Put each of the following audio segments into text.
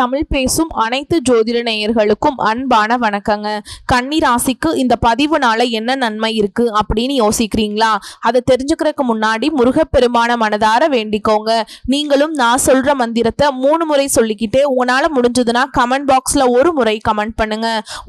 தமிழ் பேசும் அனைத்து ஜோதிட நேயர்களுக்கும் அன்பான வணக்கங்க. கன்னி ராசிக்கு இந்த பதிவுனால என்ன நன்மை இருக்கு அப்படின்னு யோசிக்கிறீங்களா? அதை தெரிஞ்சுக்கிறதுக்கு முன்னாடி முருகப்பெருமான மனதார வேண்டிக்கோங்க. நீங்களும் நான் சொல்ற மந்திரத்தை 3 முறை சொல்லிக்கிட்டே உங்களால முடிஞ்சதுன்னா கமெண்ட் பாக்ஸ்ல ஒரு முறை கமெண்ட் பண்ணுங்க.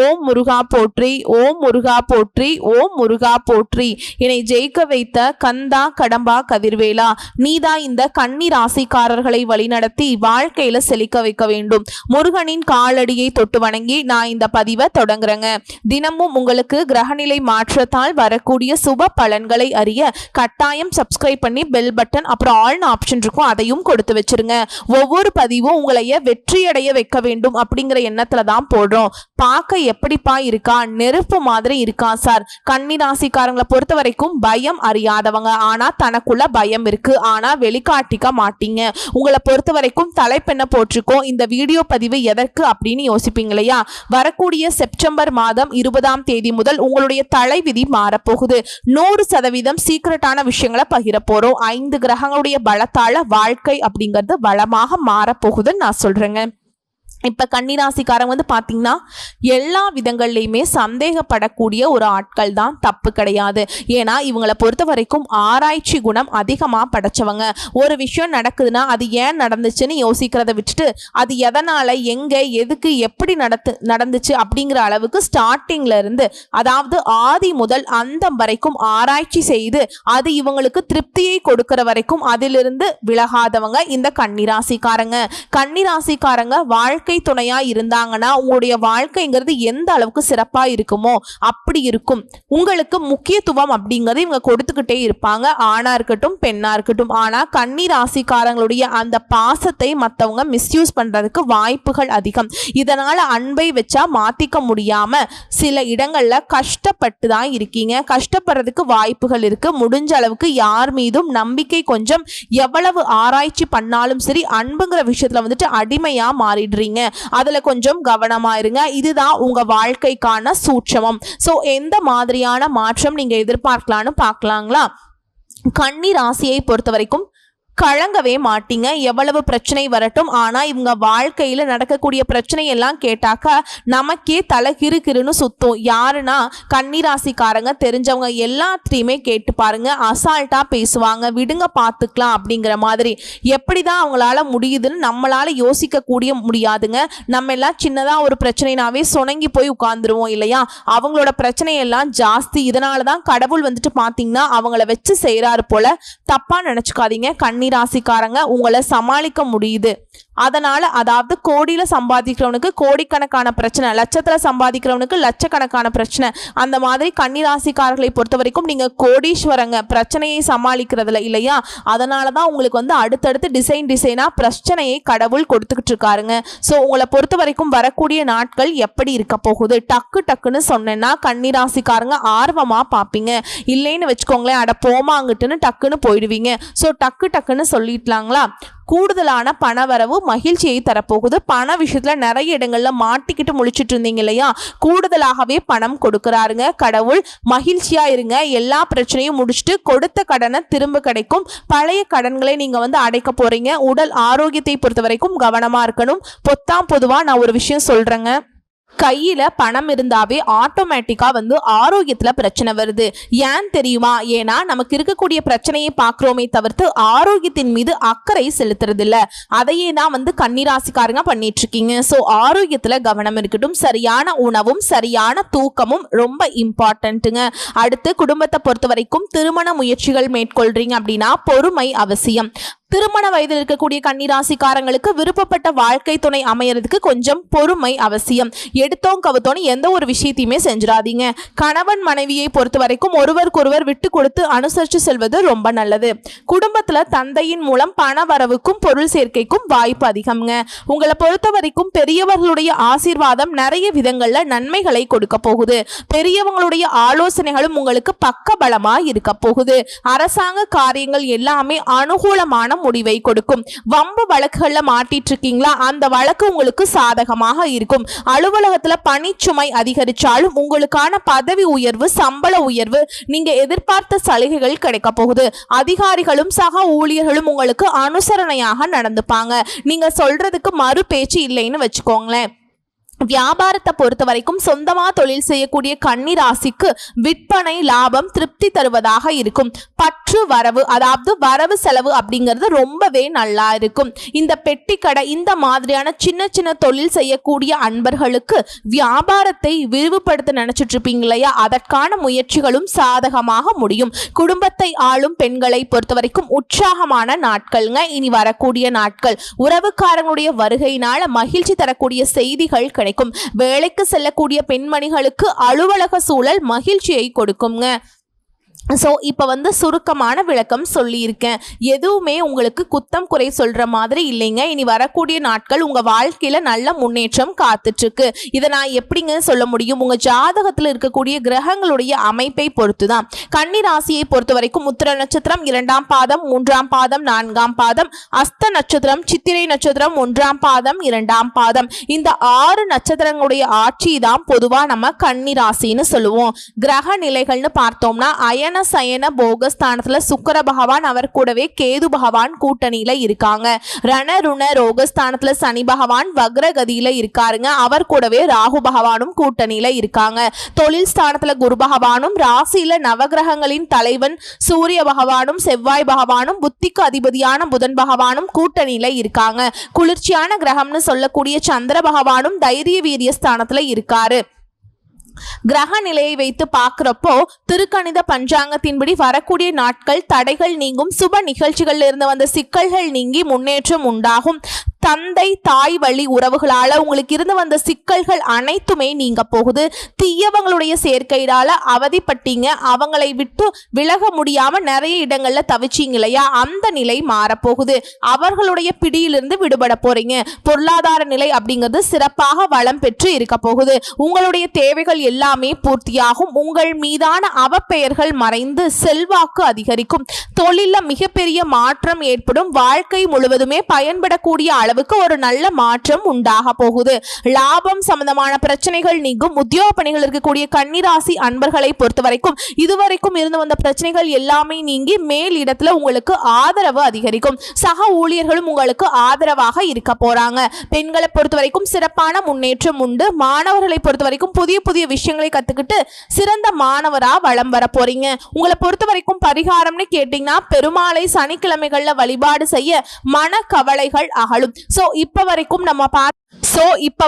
ஓம் முருகா போற்றி, ஓம் முருகா போற்றி, ஓம் முருகா போற்றி. என்னை ஜெயிக்க வைத்த கந்தா கடம்பா கதிர்வேலா, நீதான் இந்த கன்னி ராசிக்காரர்களை வழிநடத்தி வாழ்க்கையில செழிக்க வைக்க வேண்டும். முருகனின் காலடியை தொட்டு வணங்கி நான் இந்த பதிவை தொடங்குறேங்க. தினமும் உங்களுக்கு கிரகநிலை மாற்றத்தால் வரக்கூடிய சுப பலன்களை அறிய கட்டாயம் சப்ஸ்கிரைப் பண்ணி பெல் பட்டன் அப்புறம் ஆல்னு ஆப்ஷன் இருக்கும், அதையும் கொடுத்து வச்சிருங்க. ஒவ்வொரு பதிவும் உங்களைய வெற்றியடைய வைக்க வேண்டும் அப்படிங்கிற எண்ணத்துல தான் போடுறோம். பார்க்க எப்படிப்பா இருக்கா? நெருப்பு மாதிரி இருக்கா சார். கன்னி ராசிக்காரங்களை பொறுத்த வரைக்கும் பயம் அறியாதவங்க, ஆனா தனக்குள்ள பயம் இருக்கு, ஆனா வெளிக்காட்டிக்க மாட்டீங்க. உங்களை பொறுத்த வரைக்கும் தலைப்பெண்ண போட்டிருக்கோம். இந்த வீடியோ பதிவு எதற்கு அப்படின்னு யோசிப்பீங்க இல்லையா? வரக்கூடிய செப்டம்பர் மாதம் 20ஆம் தேதி முதல் உங்களுடைய தலைவிதி மாறப்போகுது. 100% சீக்கிரட்டான விஷயங்களை பகிர போறோம். 5 கிரகங்களுடைய பலத்தால வாழ்க்கை அப்படிங்கிறது வளமாக மாறப்போகுதுன்னு நான் சொல்றேங்க. இப்போ கன்னிராசிக்காரங்க பார்த்தீங்கன்னா எல்லா விதங்கள்லையுமே சந்தேகப்படக்கூடிய ஒரு ஆட்கள் தான், தப்பு கிடையாது. ஏன்னா இவங்களை பொறுத்த வரைக்கும் ஆராய்ச்சி குணம் அதிகமாக படைச்சவங்க. ஒரு விஷயம் நடக்குதுன்னா அது ஏன் நடந்துச்சுன்னு யோசிக்கிறத விட்டுட்டு அது எதனால், எங்கே, எதுக்கு, எப்படி நடந்துச்சு அப்படிங்கிற அளவுக்கு ஸ்டார்டிங்ல இருந்து, அதாவது ஆதி முதல் அந்தம் வரைக்கும் ஆராய்ச்சி செய்து அது இவங்களுக்கு திருப்தியை கொடுக்கிற வரைக்கும் அதிலிருந்து விலகாதவங்க இந்த கன்னிராசிக்காரங்க. கன்னிராசிக்காரங்க வாழ்க்கை துணையா இருந்தாங்கன்னா உங்களுடைய வாழ்க்கைங்கிறது எந்த அளவுக்கு சிறப்பா இருக்குமோ அப்படி இருக்கும். உங்களுக்கு முக்கியத்துவம் அப்படிங்கறது இவங்க கொடுத்துக்கிட்டே இருப்பாங்க, ஆணா இருக்கட்டும் பெண்ணா இருக்கட்டும். ஆனா கன்னி ராசிக்காரங்களுடைய அந்த பாசத்தை மற்றவங்க மிஸ்யூஸ் பண்றதுக்கு வாய்ப்புகள் அதிகம். இதனால அன்பை வச்சா மாத்திக்க முடியாம சில இடங்கள்ல கஷ்டப்பட்டு தான் இருக்கீங்க. கஷ்டப்படுறதுக்கு வாய்ப்புகள் இருக்கு. முடிஞ்ச அளவுக்கு யார் மீதும் நம்பிக்கை கொஞ்சம் எவ்வளவு ஆராய்ச்சி பண்ணாலும் சரி அன்புங்கிற விஷயத்துல அடிமையா மாறிடுறீங்க. அதுல கொஞ்சம் கவனமா இருங்க. இதுதான் உங்க வாழ்க்கைக்கான சூட்சமம். சோ எந்த மாதிரியான மாற்றம் நீங்க எதிர்பார்க்கலாம்னு பார்க்கலாங்களா? கன்னி ராசியை பொறுத்த வரைக்கும் கலங்கவே மாட்டீங்க. எவ்வளவு பிரச்சனை வரட்டும், ஆனா இவங்க வாழ்க்கையில நடக்கக்கூடிய பிரச்சனை எல்லாம் கேட்டாக்கா நமக்கே தலை கிறுகிறுன்னு சுத்தும். யாருன்னா கன்னிராசிக்காரங்க. தெரிஞ்சவங்க எல்லாத்தையுமே கேட்டு பாருங்க, அசால்ட்டா பேசுவாங்க. விடுங்க பார்த்துக்கலாம் அப்படிங்கிற மாதிரி. எப்படிதான் அவங்களால முடியுதுன்னு நம்மளால யோசிக்க கூடிய முடியாதுங்க. நம்ம எல்லாம் சின்னதா ஒரு பிரச்சனைனாவே சொனங்கி போய் உட்கார்ந்துருவோம் இல்லையா? அவங்களோட பிரச்சனையெல்லாம் ஜாஸ்தி. இதனாலதான் கடவுள் பாத்தீங்கன்னா அவங்கள வச்சு செய்யறாரு போல. தப்பா நினைச்சுக்காதீங்க. கன்னி ராசிக்காரங்க உங்களை சமாளிக்க முடியுது. அதனால அதாவது கோடியில சம்பாதிக்கிறவனுக்கு கோடிக்கணக்கான பிரச்சனை, லட்சத்துல சம்பாதிக்கிறவனுக்கு லட்சக்கணக்கான பிரச்சனை. அந்த மாதிரி கன்னிராசிக்காரர்களை பொறுத்த வரைக்கும் நீங்க கோடீஸ்வரங்க பிரச்சனையை சமாளிக்கிறதுல இல்லையா? அதனாலதான் உங்களுக்கு அடுத்தடுத்து டிசைனா பிரச்சனையை கடவுள் கொடுத்துக்கிட்டு இருக்காருங்க. சோ உங்களை பொறுத்த வரைக்கும் வரக்கூடிய நாட்கள் எப்படி இருக்க போகுது? டக்குன்னு சொன்னேன்னா கன்னிராசிக்காரங்க ஆர்வமா பாப்பீங்க. இல்லைன்னு வச்சுக்கோங்களேன், அட போமாங்கிட்டுன்னு டக்குன்னு போயிடுவீங்க. சோ டக்குன்னு சொல்லிடலாங்களா? கூடுதலான பணவரவு மகிழ்ச்சியை தரப்போகுது. பண விஷயத்துல நிறைய இடங்கள்ல மாட்டிக்கிட்டு முழிச்சிட்டு இருந்தீங்க இல்லையா? கூடுதலாகவே பணம் கொடுக்கிறாருங்க கடவுள். மகிழ்ச்சியா இருங்க. எல்லா பிரச்சனையும் முடிச்சுட்டு கொடுத்த கடனை திரும்ப கிடைக்கும். பழைய கடன்களை நீங்க அடைக்க போறீங்க. உடல் ஆரோக்கியத்தை பொறுத்த வரைக்கும் கவனமா இருக்கணும். பொதுவா நான் ஒரு விஷயம் சொல்றேங்க. கையில பணம் இருந்தாவே ஆட்டோமேட்டிக்கா ஆரோக்கியத்துல பிரச்சனை வருது. ஏன் தெரியுமா? ஏன்னா நமக்கு இருக்கக்கூடிய பிரச்சனையை பார்க்கிறோமே தவிர்த்து ஆரோக்கியத்தின் மீது அக்கறை செலுத்துறது இல்ல. அதையே தான் கன்னிராசிக்காரங்க பண்ணிட்டு இருக்கீங்க. சோ ஆரோக்கியத்துல கவனம் இருக்கட்டும். சரியான உணவும் சரியான தூக்கமும் ரொம்ப இம்பார்ட்டன்ட்டுங்க. அடுத்து குடும்பத்தை பொறுத்த வரைக்கும் திருமண முயற்சிகள் மேற்கொள்றீங்க அப்படின்னா பொறுமை அவசியம். திருமண வயதில் இருக்கக்கூடிய கன்னிராசிக்காரங்களுக்கு விருப்பப்பட்ட வாழ்க்கை துணை அமையறதுக்கு கொஞ்சம் பொறுமை அவசியம். எடுத்தோம் கவுத்தோன்னு எந்த ஒரு விஷயத்தையுமே செஞ்சிடாதீங்க. கணவன் மனைவியை பொறுத்த வரைக்கும் ஒருவருக்கொருவர் விட்டு கொடுத்து அனுசரித்து செல்வது ரொம்ப நல்லது. குடும்பத்துல தந்தையின் மூலம் பண வரவுக்கும் பொருள் சேர்க்கைக்கும் வாய்ப்பு அதிகம்ங்க. உங்களை பொறுத்த வரைக்கும் பெரியவர்களுடைய ஆசீர்வாதம் நிறைய விதங்கள்ல நன்மைகளை கொடுக்க போகுது. பெரியவங்களுடைய ஆலோசனைகளும் உங்களுக்கு பக்க பலமா இருக்க போகுது. அரசாங்க காரியங்கள் எல்லாமே அனுகூலமான முடிவை கொடுக்கும். வம்பு வழக்குகள்ல மாட்டிட்டு இருக்கீங்களா, அந்த வழக்கு உங்களுக்கு சாதகமாக இருக்கும். அலுவலகத்துல பணிச்சுமை அதிகரிச்சாலும் உங்களுக்கான பதவி உயர்வு, சம்பள உயர்வு, நீங்க எதிர்பார்த்த சலுகைகள் கிடைக்க போகுது. அதிகாரிகளும் சக ஊழியர்களும் உங்களுக்கு அனுசரணையாக நடந்துப்பாங்க. நீங்க சொல்றதுக்கு மறு பேச்சு இல்லைன்னு வச்சுக்கோங்களேன். வியாபாரத்தை பொறுத்த வரைக்கும் சொந்தமா தொழில் செய்யக்கூடிய கன்னி ராசிக்கு விற்பனை லாபம் திருப்தி தருவதாக இருக்கும். பற்று வரவு, அதாவது வரவு செலவு அப்படிங்கிறது ரொம்பவே நல்லா இருக்கும். இந்த பெட்டி கடை, இந்த மாதிரியான சின்ன சின்ன தொழில் செய்யக்கூடிய அன்பர்களுக்கு வியாபாரத்தை விரிவுபடுத்த நினைச்சிட்டு இருப்பீங்க இல்லையா, அதற்கான முயற்சிகளும் சாதகமாக முடியும். குடும்பத்தை ஆளும் பெண்களை பொறுத்த வரைக்கும் உற்சாகமான நாட்கள்ங்க இனி வரக்கூடிய நாட்கள். உறவுக்காரங்களுடைய வருகையினால மகிழ்ச்சி தரக்கூடிய செய்திகள் கிடைக்கும். வேலைக்கு செல்லக்கூடிய பெண்மணிகளுக்கு அலுவலக சூழல் மகிழ்ச்சியை கொடுக்குங்க. ஸோ இப்போ சுருக்கமான விளக்கம் சொல்லியிருக்கேன். எதுவுமே உங்களுக்கு குத்தம் குறை சொல்கிற மாதிரி இல்லைங்க. இனி வரக்கூடிய நாட்கள் உங்கள் வாழ்க்கையில் நல்ல முன்னேற்றம் காத்துட்ருக்கு. இதை நான் எப்படிங்க சொல்ல முடியும்? உங்கள் ஜாதகத்தில் இருக்கக்கூடிய கிரகங்களுடைய அமைப்பை பொறுத்து தான். கன்னி ராசியை பொறுத்த வரைக்கும் உத்திர நட்சத்திரம் 2ஆம் பாதம், 3ஆம் பாதம், 4ஆம் பாதம், அஸ்த நட்சத்திரம், சித்திரை நட்சத்திரம் 1ஆம் பாதம், 2ஆம் பாதம், இந்த 6 நட்சத்திரங்களுடைய ஆட்சி தான் பொதுவாக நம்ம கன்னி ராசின்னு சொல்லுவோம். கிரக நிலைகள்னு பார்த்தோம்னா அயன சயன போகஸ்தானத்துல சுக்கிர பகவான், அவர் கூடவே கேது பகவான் கூட்டணியில இருக்காங்க. ரண ருண ரோகஸ்தானத்துல சனி பகவான் வக்ரகதியில இருக்காருங்க. அவர் கூடவே ராகு பகவானும் கூட்டணியில இருக்காங்க. தொழில் ஸ்தானத்துல குரு பகவானும், ராசியில நவகிரகங்களின் தலைவன் சூரிய பகவானும், செவ்வாய் பகவானும், புத்திக்கு அதிபதியான புதன் பகவானும் கூட்டணியில இருக்காங்க. குளிர்ச்சியான கிரகம்னு சொல்லக்கூடிய சந்திர பகவானும் தைரிய வீரிய ஸ்தானத்துல இருக்காரு. கிரக நிலையை வைத்து பார்க்கிறப்போ திருக்கணித பஞ்சாங்கத்தின்படி வரக்கூடிய நாட்கள் தடைகள் நீங்கும். சுப நிகழ்ச்சிகள்ல இருந்து வந்த சிக்கல்கள் நீங்கி முன்னேற்றம் உண்டாகும். தந்தை தாய் வழி உறவுகளால உங்களுக்கு இருந்து வந்த சிக்கல்கள் அனைத்துமே நீங்க போகுது. தீயவங்களுடைய சேர்க்கையினால அவதிப்பட்டீங்க, அவங்களை விட்டு விலக முடியாம நிறைய இடங்கள்ல தவிச்சிங்க இல்லையா, அந்த நிலை மாறப்போகுது. அவர்களுடைய பிடியிலிருந்து விடுபட போறீங்க. பொருளாதார நிலை அப்படிங்கிறது சிறப்பாக வளம் பெற்று இருக்க போகுது. உங்களுடைய தேவைகள் எல்லாமே பூர்த்தியாகும். உங்கள் மீதான அவப்பெயர்கள் மறைந்து செல்வாக்கு அதிகரிக்கும். தொழில மிகப்பெரிய மாற்றம் ஏற்படும். வாழ்க்கை முழுவதுமே பயன்படக்கூடிய அளவுக்கு ஒரு நல்ல மாற்றம் உண்டாக போகுது. லாபம் சம்பந்தமான பிரச்சனைகள் நீங்கும். உத்தியோக பணிகள் இருக்கக்கூடிய கன்னிராசி அன்பர்களை பொறுத்த வரைக்கும் இதுவரைக்கும் இருந்து வந்த பிரச்சனைகள் எல்லாமே நீங்கி மேல் இடத்துல உங்களுக்கு ஆதரவு அதிகரிக்கும். சக ஊழியர்களும் உங்களுக்கு ஆதரவாக இருக்க போறாங்க. பெண்களை பொறுத்த வரைக்கும் சிறப்பான முன்னேற்றம் உண்டு. மாணவர்களை பொறுத்த வரைக்கும் புதிய புதிய விஷயங்களை கத்துக்கிட்டு சிறந்த மாணவரா வளம் வர போறீங்க. உங்களை பொறுத்த வரைக்கும் பரிகாரம்னு கேட்டீங்கன்னா பெருமாளை சனிக்கிழமைகள்ல வழிபாடு செய்ய மன கவலைகள் அகலும். சோ இப்ப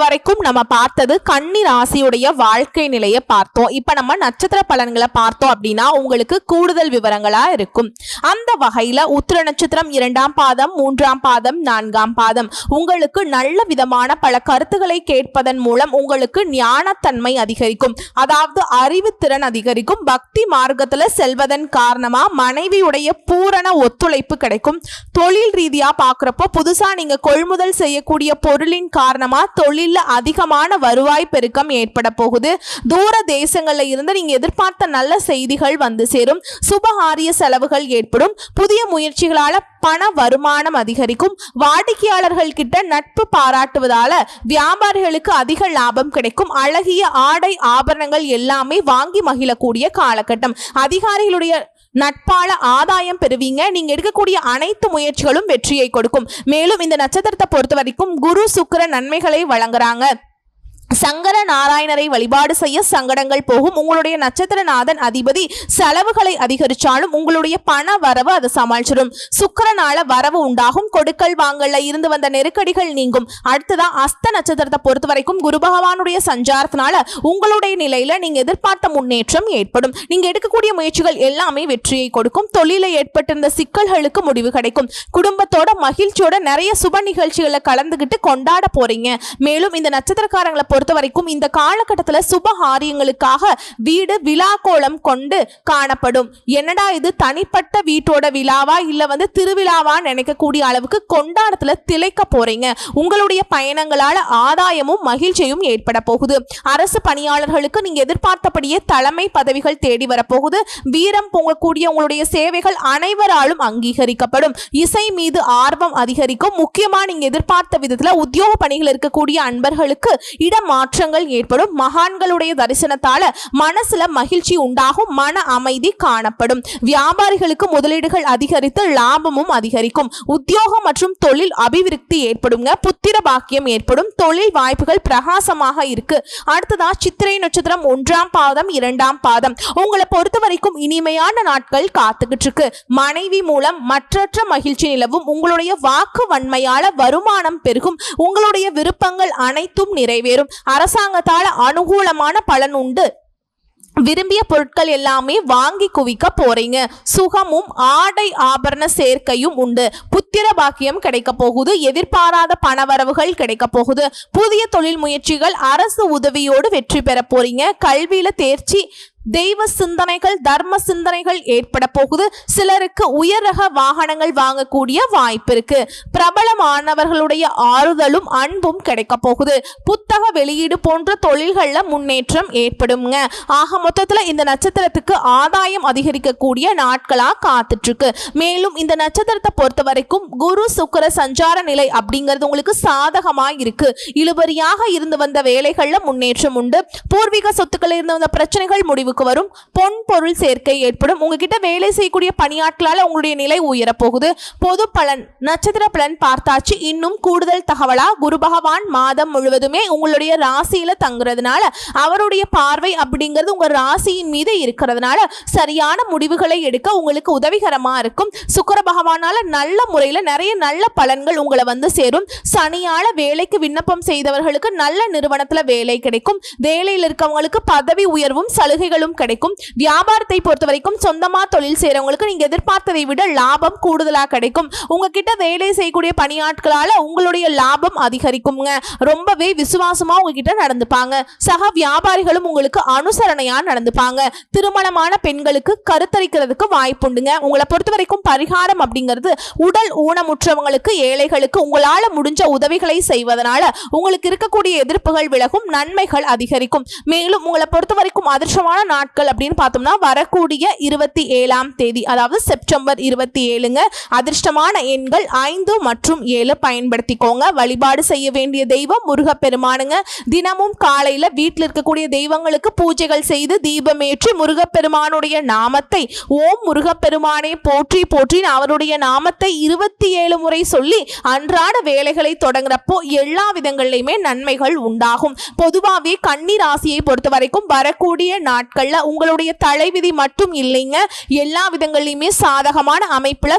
வரைக்கும் நம்ம பார்த்தது கன்னி ராசியுடைய வாழ்க்கை நிலையை பார்த்தோம். இப்ப நம்ம நட்சத்திர பலன்களை பார்த்தோம் அப்படின்னா உங்களுக்கு கூடுதல் விவரங்களா இருக்கும். அந்த வகையில உத்திர நட்சத்திரம் 2ஆம் பாதம், 3ஆம் பாதம், 4ஆம் பாதம் உங்களுக்கு நல்ல விதமான பல கருத்துக்களை கேட்பதன் மூலம் உங்களுக்கு ஞானத்தன்மை அதிகரிக்கும். அதாவது அறிவுத்திறன் அதிகரிக்கும். பக்தி மார்க்கத்துல செல்வதன் காரணமா மனைவியுடைய பூரண ஒத்துழைப்பு கிடைக்கும். தொழில் ரீதியா பாக்குறப்போ புதுசா நீங்க கொள்முதல் செய்யக்கூடிய பொருளின் காரணமா தொழில அதிகமான வருவாய் பெருக்கம் ஏற்பட போகுது. தூர தேசங்கள்ல இருந்து நீங்க எதிர்பார்த்த நல்ல செய்திகள் வந்து சேரும். சுபகாரிய செலவுகள் ஏற்படும். புதிய முயற்சிகளால பண வருமானம் அதிகரிக்கும். வாடிக்கையாளர்கள் கிட்ட நட்பு பாராட்டுவதால வியாபாரிகளுக்கு அதிக லாபம் கிடைக்கும். அழகிய ஆடை ஆபரணங்கள் எல்லாமே வாங்கி மகிழக்கூடிய காலகட்டம். அதிகாரிகளுடைய நட்பால ஆதாயம் பெறுவீங்க. நீங்க எடுக்கக்கூடிய அனைத்து முயற்சிகளும் வெற்றியை கொடுக்கும். மேலும் இந்த நட்சத்திரத்தை பொறுத்த வரைக்கும் குரு சுக்கிர நன்மைகளை வழங்குறாங்க. சங்கர நாராயணரை வழிபாடு செய்ய சங்கடங்கள் போகும். உங்களுடைய நட்சத்திரநாதன் அதிபதி செலவுகளை அதிகரிச்சாலும் உங்களுடைய பண வரவு அதை சமாளிச்சிடும். சுக்கிரனால வரவு உண்டாகும். கொடுக்கல் வாங்கல்ல இருந்து வந்த நெருக்கடிகள் நீங்கும். அடுத்ததான் அஸ்த நட்சத்திரத்தை பொறுத்த வரைக்கும் குரு பகவானுடைய சஞ்சாரத்தினால உங்களுடைய நிலையில நீங்க எதிர்பார்த்த முன்னேற்றம் ஏற்படும். நீங்க எடுக்கக்கூடிய முயற்சிகள் எல்லாமே வெற்றியை கொடுக்கும். தொழில ஏற்பட்டிருந்த சிக்கல்களுக்கு முடிவு கிடைக்கும். குடும்பத்தோட மகிழ்ச்சியோட நிறைய சுப நிகழ்ச்சிகளை கலந்துகிட்டு கொண்டாட போறீங்க. மேலும் இந்த நட்சத்திரக்காரங்களை பொறுத்த பொறுத்த வரைக்கும் இந்த காலகட்டத்துல சுபகாரியங்களுக்காக வீடு விழா கோலம் கொண்டு காணப்படும். என்னடா இது தனிப்பட்ட வீட்டோட விழாவா இல்ல திருவிழாவா நினைக்கக்கூடிய அளவுக்கு கொண்டாடத்துல திளைக்க போறீங்க. உங்களுடைய பயணங்களால ஆதாயமும் மகிழ்ச்சியும் ஏற்பட போகுது. அரசு பணியாளர்களுக்கு நீங்க எதிர்பார்த்தபடியே தலைமை பதவிகள் தேடி வரப்போகுது. வீரம் பொங்கக்கூடிய உங்களுடைய சேவைகள் அனைவராலும் அங்கீகரிக்கப்படும். இசை மீது ஆர்வம் அதிகரிக்கும். முக்கியமா நீங்க எதிர்பார்த்த விதத்துல உத்தியோக பணிகள் இருக்கக்கூடிய அன்பர்களுக்கு இடமாற்றங்கள் ஏற்படும். மகான்களுடைய தரிசனத்தால மனசுல மகிழ்ச்சி உண்டாகும். மன அமைதி காணப்படும். வியாபாரிகளுக்கு முதலீடுகள் அதிகரித்து லாபமும் அதிகரிக்கும். உத்தியோகம் மற்றும் தொழில் அபிவிருத்தி ஏற்படுங்க. புத்திர பாக்கியம் ஏற்படும். தொழில் வாய்ப்புகள் பிரகாசமாக இருக்கு. அடுத்ததா சித்திரை நட்சத்திரம் 1ஆம் பாதம் 2ஆம் பாதம் உங்களை பொறுத்த வரைக்கும் இனிமையான நாட்கள் காத்துக்கிட்டு இருக்கு. மனைவி மூலம் மற்றற்ற மகிழ்ச்சி நிலவும். உங்களுடைய வாக்கு வன்மையால வருமானம் பெருகும். உங்களுடைய விருப்பங்கள் அனைத்தும் நிறைவேறும். அரசாங்கத்தால அனுகூலமான பலன் உண்டு. விரும்பிய பொருட்கள் எல்லாமே வாங்கி குவிக்க போறீங்க. சுகமும் ஆடை ஆபரண சேர்க்கையும் உண்டு. புத்திர பாக்கியம் கிடைக்க போகுது. எதிர்பாராத பணவரவுகள் கிடைக்க போகுது. புதிய தொழில் முயற்சிகள் அரசு உதவியோடு வெற்றி பெற போறீங்க. கல்வியில தேர்ச்சி, தெய்வ சிந்தனைகள், தர்ம சிந்தனைகள் ஏற்பட போகுது. சிலருக்கு உயர் ரக வாகனங்கள் வாங்கக்கூடிய வாய்ப்பு இருக்கு. பிரபலமானவர்களுடைய ஆறுதலும் அன்பும் கிடைக்க போகுது. புத்தக வெளியீடு போன்ற தொழில்கள்ல முன்னேற்றம் ஏற்படுங்க. ஆக மொத்தத்துல இந்த நட்சத்திரத்துக்கு ஆதாயம் அதிகரிக்கக்கூடிய நாட்களா காத்துட்டு இருக்கு. மேலும் இந்த நட்சத்திரத்தை பொறுத்த வரைக்கும் குரு சுக்கிர சஞ்சார நிலை அப்படிங்கிறது உங்களுக்கு சாதகமா இருக்கு. இழுபறியாக இருந்து வந்த வேலைகள்ல முன்னேற்றம் உண்டு. பூர்வீக சொத்துக்கள் இருந்து வந்த பிரச்சனைகள் முடிவு வரும். பொன் பொருள் சேர்க்கை ஏற்படும். உங்ககிட்ட வேலை செய்யக்கூடிய பணியாட்களால உங்களுடைய நிலை உயர போகுது. பொது பலன் நட்சத்திர பலன் பார்த்தாச்சு. இன்னும் கூடுதல் தகவலா குரு பகவான் மாதம் முழுவதுமே உங்களுடைய ராசியில தங்குறதுனால அவருடைய பார்வை அப்படிங்கிறது உங்க ராசியின் மீது இருக்கிறதுனால சரியான முடிவுகளை எடுக்க உங்களுக்கு உதவிகரமா இருக்கும். சுக்கிர பகவானால நல்ல முறையில நிறைய நல்ல பலன்கள் உங்களை சேரும். சனியால வேலைக்கு விண்ணப்பம் செய்தவர்களுக்கு நல்ல நிறுவனத்துல வேலை கிடைக்கும். வேலையில் இருக்கவங்களுக்கு பதவி உயர்வும் சலுகைகளும் கிடைக்கும். வியாபாரத்தை பொறுத்த வரைக்கும் சொந்தமா தொழில் செய்யறவங்களுக்கு நீங்க எதிர்பார்த்ததை விட லாபம் கூடுதலா கிடைக்கும். உங்ககிட்ட வேலை செய்யக்கூடிய பணியாட்களால உங்களுடைய லாபம் அதிகரிக்கும்ங்க. ரொம்பவே விசுவாசமா உங்ககிட்ட நடந்துப்பாங்க. சக வியாபாரிகளும் உங்களுக்கு அனுசரணையா நடந்துப்பாங்க. திருமணமான பெண்களுக்கு கருத்தரிக்கிறதுக்கு வாய்ப்புண்டுங்க. உங்களை பொறுத்த வரைக்கும் பரிகாரம் அப்படிங்கிறது உடல் ஊனமுற்றவங்களுக்கு, ஏழைகளுக்கு உங்களால முடிஞ்ச உதவிகளை செய்வதனால உங்களுக்கு இருக்கக்கூடிய எதிர்ப்புகள் விலகும். நன்மைகள் அதிகரிக்கும். மேலும் உங்களை பொறுத்த வரைக்கும் அதிர்ஷ்டமான நாட்கள் அப்படின்னு பார்த்தோம்னா வரக்கூடிய 27ஆம் தேதி, அதாவது செப்டம்பர் 27ங்க. அதிர்ஷ்டமான எண்கள் 5 மற்றும் 7 பயன்படுத்திக்கோங்க. வழிபாடு செய்ய வேண்டிய தெய்வம் முருகப்பெருமானுங்க. தினமும் காலையில வீட்டில் இருக்கக்கூடிய தெய்வங்களுக்கு பூஜைகள் செய்து தீபமேற்றி முருகப்பெருமானுடைய நாமத்தை ஓம் முருகப்பெருமானே போற்றி போற்றி அவருடைய நாமத்தை 27 முறை சொல்லி அன்றாட வேலைகளை தொடங்குறப்போ எல்லா விதங்களிலுமே நன்மைகள் உண்டாகும். பொதுவாகவே கன்னி ராசியை பொறுத்த வரைக்கும் வரக்கூடிய நாட்கள்ல உங்களுடைய தலைவிதி மட்டும் இல்லைங்க, எல்லா விதங்களிலுமே சாதகமான அமைப்புல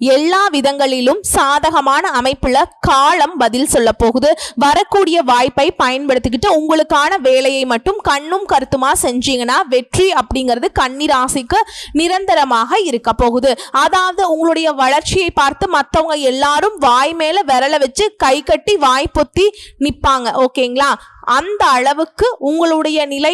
எல்லா விதங்களிலும் சாதகமான அமைப்புல காலம் பதில் சொல்ல போகுது. வரக்கூடிய வாய்ப்பை பயன்படுத்திக்கிட்டு உங்களுக்கான வேலையை மட்டும் கண்ணும் கருத்துமா செஞ்சீங்கன்னா வெற்றி அப்படிங்கிறது கன்னி ராசிக்கு நிரந்தரமாக இருக்க போகுது. அதாவது உங்களுடைய வளர்ச்சியை பார்த்து மற்றவங்க எல்லாரும் வாய் மேல விரல வச்சு கை கட்டி வாய் பொத்தி நிப்பாங்க. ஓகேங்களா? அந்த அளவுக்கு உங்களுடைய நிலை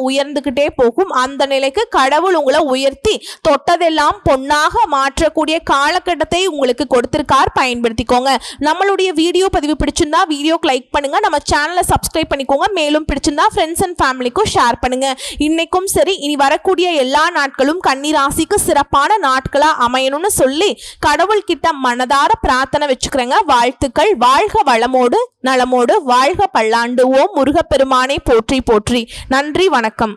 உயர்ந்துகிட்டே போகும். அந்த நிலைக்கு கடவுள் உங்களை உயர்த்தி தொட்டதெல்லாம் பொன்னாக மாற்றக்கூடிய காலகட்டத்தை உங்களுக்கு கொடுத்திருக்கார். பயன்படுத்திக்கோங்க. நம்மளுடைய வீடியோ பதிவு பிடிச்சிருந்தா வீடியோக்கு லைக் பண்ணுங்க. நம்ம சேனலை சப்ஸ்கிரைப் பண்ணிக்கோங்க. மேலும் பிடிச்சிருந்தா ஃப்ரெண்ட்ஸ் அண்ட் ஃபேமிலிக்கும் ஷேர் பண்ணுங்க. இன்னைக்கும் சரி, இனி வரக்கூடிய எல்லா நாட்களும் கன்னி ராசிக்கு சிறப்பான நாட்களா அமையணும்னு சொல்லி கடவுள் கிட்ட மனதார பிரார்த்தனை வச்சுக்கிறேங்க. வாழ்த்துக்கள். வாழ்க வளமோடு நலமோடு, வாழ்க பல்லாண்டு. ஓம் முருகப்பெருமானை போற்றி போற்றி. நன்றி, வணக்கம்.